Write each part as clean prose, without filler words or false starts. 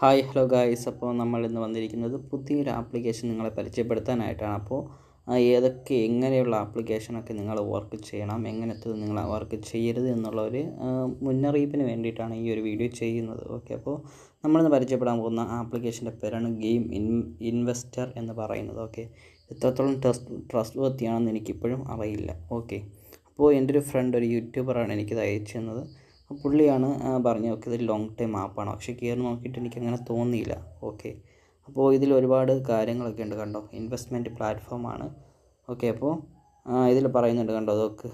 Hi hello guys. അപ്പോൾ നമ്മൾ ഇന്ന് വന്നിരിക്കുന്നത് പുതിയൊരു ആപ്ലിക്കേഷൻ നിങ്ങളെ പരിചയപ്പെടുത്താനായിട്ടാണ്. അപ്പോൾ ഏതൊക്കെ എങ്ങനെയുള്ള ആപ്ലിക്കേഷനൊക്കെ നിങ്ങൾ വർക്ക് ചെയ്യണം, എങ്ങനത്തെ നിങ്ങൾ വർക്ക് ചെയ്യരുത് എന്നുള്ള ഒരു മുന്നറിയിപ്പിന് വേണ്ടിയിട്ടാണ് ഈ ഒരു വീഡിയോ ചെയ്യുന്നത്. ഓക്കെ, അപ്പോൾ നമ്മളിന്ന് പരിചയപ്പെടാൻ പോകുന്ന ആപ്ലിക്കേഷൻ്റെ പേരാണ് ഗെയിം ഇൻവെസ്റ്റർ എന്ന് പറയുന്നത്. ഓക്കെ, എത്രത്തോളം ട്രസ്റ്റ് വർത്തിയാണെന്ന് എനിക്കിപ്പോഴും അറിയില്ല. ഓക്കെ, അപ്പോൾ എൻ്റെ ഒരു ഫ്രണ്ട്, ഒരു യൂട്യൂബറാണ് എനിക്കിത് അയച്ചു തന്നത്. പുള്ളിയാണ് പറഞ്ഞത് ഓക്കെ ഇതൊരു ലോങ് ടൈം ആപ്പാണ്, പക്ഷേ കയറി നോക്കിയിട്ട് എനിക്കങ്ങനെ തോന്നിയില്ല. ഓക്കെ, അപ്പോൾ ഇതിൽ ഒരുപാട് കാര്യങ്ങളൊക്കെ ഉണ്ട് കണ്ടോ. ഇൻവെസ്റ്റ്മെൻറ്റ് പ്ലാറ്റ്ഫോമാണ്. ഓക്കെ, അപ്പോൾ ഇതിൽ പറയുന്നുണ്ട് കണ്ടോ, അതൊക്കെ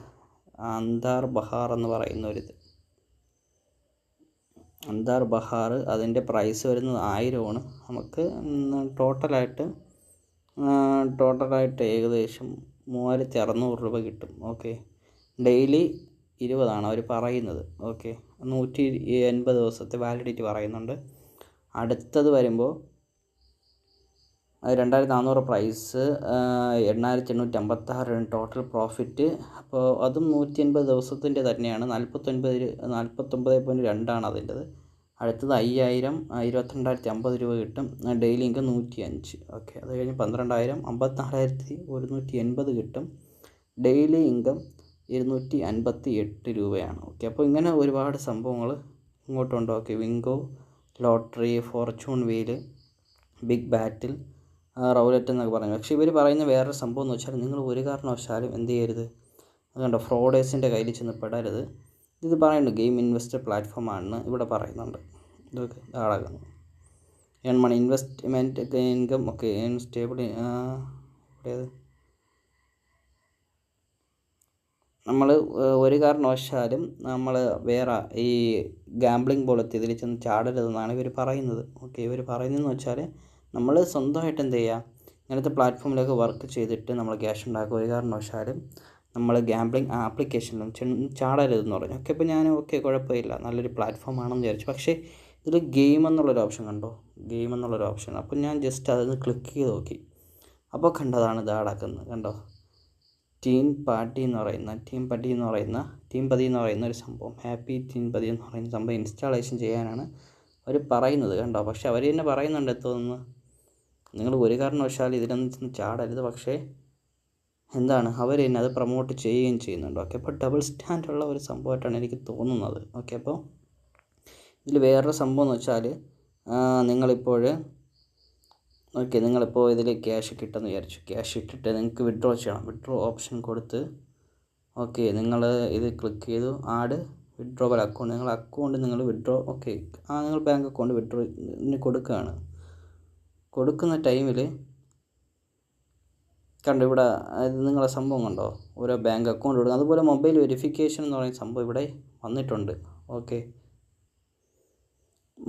അന്താർ ബഹാർ എന്ന് പറയുന്ന ഒരിത്. അന്താർ ബഹാർ, അതിൻ്റെ പ്രൈസ് വരുന്നത് 1000 നമുക്ക് ടോട്ടലായിട്ട് ഏകദേശം 3600 രൂപ കിട്ടും. ഓക്കെ, ഡെയിലി 20 അവർ പറയുന്നത്. ഓക്കെ, 180 ദിവസത്തെ വാലിഡിറ്റി പറയുന്നുണ്ട്. അടുത്തത് വരുമ്പോൾ 2400 പ്രൈസ്, 8856 ടോട്ടൽ പ്രോഫിറ്റ്. അപ്പോൾ അതും 180 ദിവസത്തിൻ്റെ തന്നെയാണ്. 49.2 അതിൻ്റെത്. അടുത്തത് 5000, 22,050 രൂപ കിട്ടും. Daily income 105. ഓക്കെ, അത് കഴിഞ്ഞ് 12,000, 54,180 കിട്ടും. ഡെയിലി ഇൻകം 258 രൂപയാണ്. ഓക്കെ, അപ്പോൾ ഇങ്ങനെ ഒരുപാട് സംഭവങ്ങൾ ഇങ്ങോട്ടുണ്ട്. Okay, Wingo, lottery, fortune wheel, big battle, roulette എന്നൊക്കെ പറഞ്ഞു. പക്ഷേ ഇവർ പറയുന്ന വേറൊരു സംഭവം എന്ന് വെച്ചാൽ നിങ്ങൾ ഒരു കാരണവശാലും എന്ത് ചെയ്യരുത്, അതുകൊണ്ട് ഫ്രോഡേഴ്സിൻ്റെ കയ്യിൽ ചെന്ന് പെടരുത്. ഇത് പറയുന്നുണ്ട് ഗെയിം ഇൻവെസ്റ്റർ പ്ലാറ്റ്ഫോമാണെന്ന് ഇവിടെ പറയുന്നുണ്ട്. ഇതൊക്കെ ആളാകുന്നു earn money investment income. Okay, stable നമ്മൾ ഒരു കാരണവശാലും നമ്മൾ വേറെ ഈ ഗാംബ്ലിംഗ് പോലത്തെ ഇതിൽ ചെന്ന് ചാടരുതെന്നാണ് ഇവർ പറയുന്നത്. ഓക്കെ, ഇവർ പറയുന്നതെന്ന് വെച്ചാൽ നമ്മൾ സ്വന്തമായിട്ട് എന്ത് ചെയ്യുക, ഇങ്ങനത്തെ പ്ലാറ്റ്ഫോമിലൊക്കെ വർക്ക് ചെയ്തിട്ട് നമ്മൾ ക്യാഷ് ഉണ്ടാക്കുക. ഒരു കാരണവശാലും നമ്മൾ ഗാംബ്ലിംഗ് ആപ്ലിക്കേഷനിലും ചാടരുതെന്ന് പറഞ്ഞു. ഓക്കെ, ഇപ്പോൾ ഞാൻ കുഴപ്പമില്ല, നല്ലൊരു പ്ലാറ്റ്ഫോമാണെന്ന് വിചാരിച്ചു. പക്ഷേ ഇതിൽ ഗെയിം എന്നുള്ളൊരു ഓപ്ഷൻ കണ്ടോ, ഗെയിം എന്നുള്ളൊരു ഓപ്ഷൻ. അപ്പോൾ ഞാൻ ജസ്റ്റ് അതൊന്ന് ക്ലിക്ക് ചെയ്ത് നോക്കി. അപ്പോൾ കണ്ടതാണ് ഇത് അടക്കുന്നത് കണ്ടോ. ടീം പതി എന്ന് പറയുന്ന ഒരു സംഭവം, ഹാപ്പി ടീം പതി എന്ന് പറയുന്ന സംഭവം ഇൻസ്റ്റാളേഷൻ ചെയ്യാനാണ് അവർ പറയുന്നത് കണ്ടോ. പക്ഷേ അവർ തന്നെ പറയുന്നുണ്ട് തോന്നുന്നു നിങ്ങൾ ഒരു കാരണവശാലും ഇതിലൊന്നും ചെന്ന് ചാടരുത്. പക്ഷേ എന്താണ്, അവർ തന്നെ അത് പ്രൊമോട്ട് ചെയ്യുകയും ചെയ്യുന്നുണ്ട്. ഓക്കെ, അപ്പോൾ ഡബിൾ സ്റ്റാൻഡുള്ള ഒരു സംഭവമായിട്ടാണ് എനിക്ക് തോന്നുന്നത്. ഓക്കെ, അപ്പോൾ ഇതിൽ വേറൊരു സംഭവം എന്ന് വെച്ചാൽ നിങ്ങളിപ്പോൾ ഇതിൽ ക്യാഷ് കിട്ടുമെന്ന് വിചാരിച്ചു. ക്യാഷ് ഇട്ടിട്ട് നിങ്ങൾക്ക് വിഡ്രോ ചെയ്യണം. വിഡ്രോ ഓപ്ഷൻ കൊടുത്ത് ഓക്കെ നിങ്ങൾ ഇത് ക്ലിക്ക് ചെയ്തു, ആഡ് വിഡ്രോവൽ അക്കൗണ്ട്. നിങ്ങൾ അക്കൗണ്ട് നിങ്ങൾ വിഡ്രോ നിങ്ങൾ ബാങ്ക് അക്കൗണ്ട് വിഡ്രോന് കൊടുക്കുകയാണ്. കൊടുക്കുന്ന ടൈമിൽ കണ്ടോ ഇവിടെ നിങ്ങളെ സംഭവം കണ്ടോ, ഓരോ ബാങ്ക് അക്കൗണ്ട് കൊടുക്കുക. അതുപോലെ മൊബൈൽ വെരിഫിക്കേഷൻ എന്ന് പറയുന്ന സംഭവം ഇവിടെ വന്നിട്ടുണ്ട്. ഓക്കെ,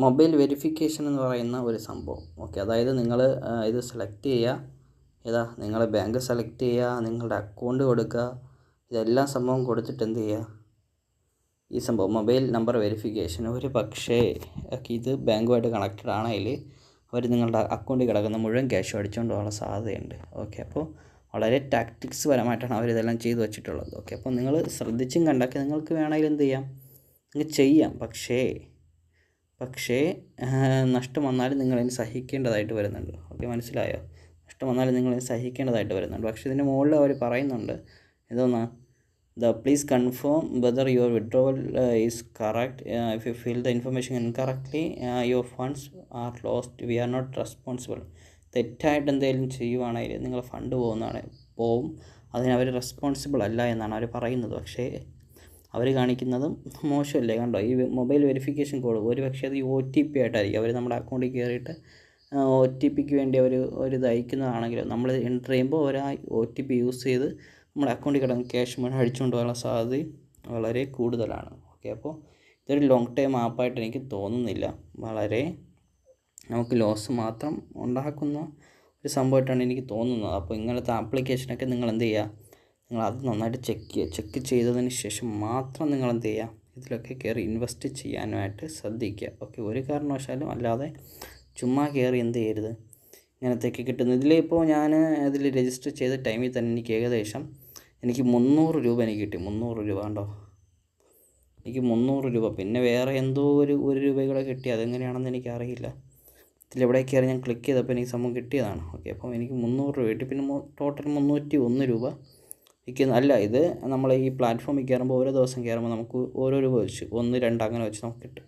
മൊബൈൽ വെരിഫിക്കേഷൻ എന്ന് പറയുന്ന ഒരു സംഭവം. ഓക്കെ, അതായത് നിങ്ങൾ ഇത് സെലക്ട് ചെയ്യുക, നിങ്ങളെ ബാങ്ക് സെലക്ട് ചെയ്യുക, നിങ്ങളുടെ അക്കൗണ്ട് കൊടുക്കുക, ഇതെല്ലാം സംഭവം കൊടുത്തിട്ട് എന്ത് ചെയ്യുക, ഈ സംഭവം മൊബൈൽ നമ്പർ വെരിഫിക്കേഷൻ. ഒരു പക്ഷേ ഇത് ബാങ്കുമായിട്ട് കണക്റ്റഡ് ആണെങ്കിൽ അവർ നിങ്ങളുടെ അക്കൗണ്ടിൽ കിടക്കുന്ന മുഴുവൻ ക്യാഷും അടിച്ചുകൊണ്ട് പോകാനുള്ള സാധ്യതയുണ്ട്. ഓക്കെ, അപ്പോൾ വളരെ ടാക്ടിക്സ് പരമായിട്ടാണ് അവരിതെല്ലാം ചെയ്തു വെച്ചിട്ടുള്ളത്. ഓക്കെ, അപ്പോൾ നിങ്ങൾ ശ്രദ്ധിച്ചും കണ്ടൊക്കെ നിങ്ങൾക്ക് വേണമെങ്കിൽ എന്ത് ചെയ്യാം. പക്ഷേ നഷ്ടം വന്നാലും നിങ്ങളതിന് സഹിക്കേണ്ടതായിട്ട് വരുന്നുണ്ട്. ഓക്കെ, മനസ്സിലായോ? നഷ്ടം വന്നാലും നിങ്ങളതിന് സഹിക്കേണ്ടതായിട്ട് വരുന്നുണ്ട്. പക്ഷേ ഇതിൻ്റെ മുകളിൽ അവർ പറയുന്നുണ്ട് please confirm whether your withdrawal is correct. If you fill the information incorrectly your funds are lost. We are not responsible. തെറ്റായിട്ട് എന്തെങ്കിലും ചെയ്യുവാണെങ്കിൽ നിങ്ങളുടെ ഫണ്ട് പോവും. അതിന് അവർ റെസ്പോൺസിബിൾ അല്ല എന്നാണ് അവർ പറയുന്നത്. പക്ഷേ അവർ കാണിക്കുന്നതും മോശമല്ലേ കണ്ടോ. ഈ മൊബൈൽ വെരിഫിക്കേഷൻ കോഡ് ഒരു പക്ഷേ അത് OTP ആയിട്ടായിരിക്കും. അവർ നമ്മുടെ അക്കൗണ്ടിൽ കയറിയിട്ട് OTPക്ക് വേണ്ടി ഒരു ഇത് അയക്കുന്നതാണെങ്കിലും നമ്മൾ എൻ്റർ ചെയ്യുമ്പോൾ ഒരു OTP യൂസ് ചെയ്ത് നമ്മുടെ അക്കൗണ്ടിൽ കിടന്ന് ക്യാഷ് മുഴുവൻ അടിച്ചുകൊണ്ട് പോകാനുള്ള സാധ്യത വളരെ കൂടുതലാണ്. ഓക്കെ, അപ്പോൾ ഇതൊരു ലോങ് ടൈം ആപ്പായിട്ട് എനിക്ക് തോന്നുന്നില്ല. വളരെ നമുക്ക് ലോസ് മാത്രം ഉണ്ടാക്കുന്ന ഒരു സംഭവമായിട്ടാണ് എനിക്ക് തോന്നുന്നത്. അപ്പോൾ ഇങ്ങനത്തെ ആപ്ലിക്കേഷനൊക്കെ നിങ്ങൾ എന്ത് ചെയ്യുക, നിങ്ങൾ അത് നന്നായിട്ട് ചെക്ക് ചെയ്തതിന് ശേഷം മാത്രം നിങ്ങൾ എന്ത് ചെയ്യുക, ഇതിലൊക്കെ കയറി ഇൻവെസ്റ്റ് ചെയ്യാനായിട്ട് ശ്രദ്ധിക്കുക. ഓക്കെ, ഒരു കാരണവശാലും അല്ലാതെ ചുമ്മാ കയറി എന്ത് ചെയ്യരുത്. ഇങ്ങനത്തെയൊക്കെ കിട്ടുന്നു. ഇതിലിപ്പോൾ ഞാൻ ഇതിൽ രജിസ്റ്റർ ചെയ്ത ടൈമിൽ തന്നെ എനിക്ക് ഏകദേശം 300 രൂപ എനിക്ക് കിട്ടി. 300 രൂപ കണ്ടോ, എനിക്ക് 300 രൂപ. പിന്നെ വേറെ എന്തോ ഒരു രൂപ കൂടെ കിട്ടി, അതെങ്ങനെയാണെന്ന് എനിക്കറിയില്ല. ഇതിലെവിടെ കയറി ഞാൻ ക്ലിക്ക് ചെയ്തപ്പോൾ എനിക്ക് സംഭവം കിട്ടിയതാണ്. ഓക്കെ, അപ്പോൾ എനിക്ക് 300 രൂപ കിട്ടി. പിന്നെ ടോട്ടൽ 301 രൂപ വിൽക്കുന്നു. അല്ല, ഇത് നമ്മൾ ഈ പ്ലാറ്റ്ഫോമിൽ കയറുമ്പോൾ ഓരോ ദിവസം കയറുമ്പോൾ നമുക്ക് ഓരോ രൂപ വെച്ച് 1, 2 അങ്ങനെ വെച്ച് നമുക്ക് കിട്ടും.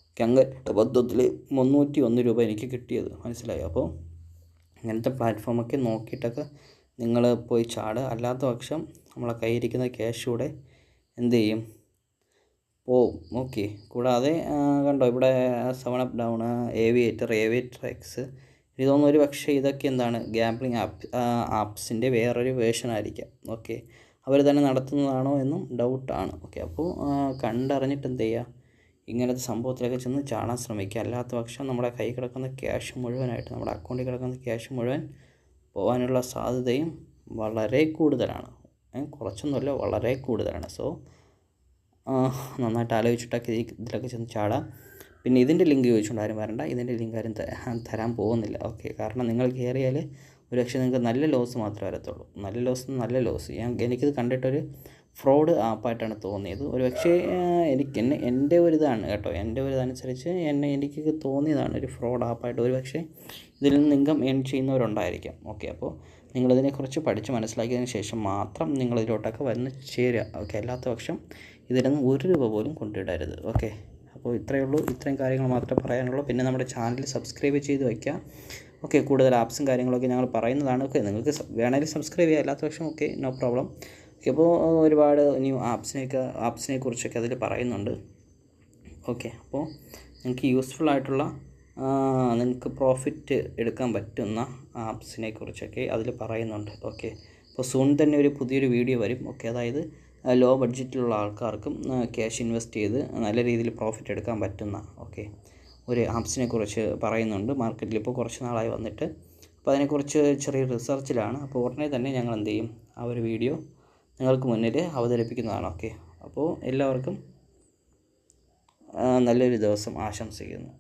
ഓക്കെ, അങ്ങനെ മൊത്തത്തിൽ 301 രൂപ എനിക്ക് കിട്ടിയത്, മനസ്സിലായി. അപ്പോൾ ഇങ്ങനത്തെ പ്ലാറ്റ്ഫോമൊക്കെ നോക്കിയിട്ടൊക്കെ നിങ്ങൾ പോയി ചാടുക. അല്ലാത്ത പക്ഷം നമ്മളെ കയ്യിരിക്കുന്ന ക്യാഷ് കൂടെ എന്ത് ചെയ്യും, പോവും. ഓക്കെ, കൂടാതെ കണ്ടോ ഇവിടെ 7up ഡൗൺ, ഏവിയേറ്റർ എക്സ്, എനിക്ക് തോന്നുന്നു ഒരു പക്ഷേ ഇതൊക്കെ എന്താണ് ഗാംബ്ലിംഗ് ആപ്സിൻ്റെ വേറൊരു വേർഷൻ ആയിരിക്കാം. ഓക്കെ, അവർ തന്നെ നടത്തുന്നതാണോ എന്നും ഡൗട്ടാണ്. ഓക്കെ, അപ്പോൾ കണ്ടറിഞ്ഞിട്ട് എന്ത് ചെയ്യുക, ഇങ്ങനത്തെ സംഭവത്തിലൊക്കെ ചെന്ന് ചാടാൻ ശ്രമിക്കുക. അല്ലാത്ത പക്ഷം നമ്മുടെ കൈ കിടക്കുന്ന ക്യാഷ് മുഴുവനായിട്ട്, നമ്മുടെ അക്കൗണ്ടിൽ കിടക്കുന്ന ക്യാഷ് മുഴുവൻ പോകാനുള്ള സാധ്യതയും വളരെ കൂടുതലാണ്. കുറച്ചൊന്നുമല്ല, വളരെ കൂടുതലാണ്. സോ നന്നായിട്ട് ആലോചിച്ചിട്ടൊക്കെ ഇതിലൊക്കെ ചെന്ന് ചാടാം. പിന്നെ ഇതിൻ്റെ ലിങ്ക് ചോദിച്ചുകൊണ്ട് ആരും വരണ്ട, ഇതിൻ്റെ ലിങ്ക് ആരും തരാൻ പോകുന്നില്ല. ഓക്കെ, കാരണം നിങ്ങൾ കയറിയാൽ ഒരു പക്ഷേ നിങ്ങൾക്ക് നല്ല ലോസ് മാത്രമേ വരത്തുള്ളൂ. നല്ല ലോസ്. എനിക്കിത് കണ്ടിട്ടൊരു ഫ്രോഡ് ആപ്പായിട്ടാണ് തോന്നിയത്. ഒരു പക്ഷേ എൻ്റെ ഒരു ഇതാണ് കേട്ടോ, എൻ്റെ ഒരു ഇതനുസരിച്ച് എനിക്ക് തോന്നിയതാണ് ഒരു ഫ്രോഡ് ആപ്പായിട്ട്. ഒരു പക്ഷേ ഇതിൽ നിന്ന് ഇൻകം ഏൺ ചെയ്യുന്നവരുണ്ടായിരിക്കാം. ഓക്കെ, അപ്പോൾ നിങ്ങളിതിനെക്കുറിച്ച് പഠിച്ച് മനസ്സിലാക്കിയതിന് ശേഷം മാത്രം നിങ്ങളിതിലോട്ടൊക്കെ വന്ന് ചേരുക. ഓക്കെ, അല്ലാത്ത പക്ഷം ഇതിലൊന്നും 1 രൂപ പോലും കൊണ്ടിടരുത്. ഓക്കെ, അപ്പോൾ ഇത്രയേ ഉള്ളൂ. ഇത്രയും കാര്യങ്ങൾ മാത്രമേ പറയാനുള്ളൂ. പിന്നെ നമ്മുടെ ചാനൽ സബ്സ്ക്രൈബ് ചെയ്ത് വയ്ക്കുക. ഓക്കെ, കൂടുതൽ ആപ്സും കാര്യങ്ങളൊക്കെ ഞങ്ങൾ പറയുന്നതാണ്. ഓക്കെ, നിങ്ങൾക്ക് വേണമെങ്കിൽ സബ്സ്ക്രൈബ് ചെയ്യുക, അല്ലാത്ത പക്ഷം ഓക്കെ, നോ പ്രോബ്ലം. ഓക്കെ, അപ്പോൾ ഒരുപാട് ന്യൂ ആപ്സിനെ കുറിച്ചൊക്കെ അതിൽ പറയുന്നുണ്ട്. ഓക്കെ, അപ്പോൾ നിങ്ങൾക്ക് യൂസ്ഫുൾ ആയിട്ടുള്ള നിങ്ങൾക്ക് പ്രോഫിറ്റ് എടുക്കാൻ പറ്റുന്ന ആപ്സിനെ കുറിച്ചൊക്കെ അതിൽ പറയുന്നുണ്ട്. ഓക്കെ, അപ്പോൾ സൂൺ തന്നെ ഒരു പുതിയൊരു വീഡിയോ വരും. ഓക്കെ, അതായത് ലോ ബഡ്ജറ്റിലുള്ള ആൾക്കാർക്കും ക്യാഷ് ഇൻവെസ്റ്റ് ചെയ്ത് നല്ല രീതിയിൽ പ്രോഫിറ്റ് എടുക്കാൻ പറ്റുന്ന ഒരു ആപ്സിനെ കുറിച്ച് പറയുന്നുണ്ട്. മാർക്കറ്റിൽ ഇപ്പോൾ കുറച്ച് നാളായി വന്നിട്ട്, അപ്പോൾ അതിനെക്കുറിച്ച് ചെറിയ റിസർച്ചിലാണ്. അപ്പോൾ ഉടനെ തന്നെ ഞങ്ങൾ എന്ത് ചെയ്യും, ആ ഒരു വീഡിയോ നിങ്ങൾക്ക് മുന്നിൽ അവതരിപ്പിക്കുന്നതാണ്. ഓക്കെ, അപ്പോൾ എല്ലാവർക്കും നല്ലൊരു ദിവസം ആശംസിക്കുന്നു.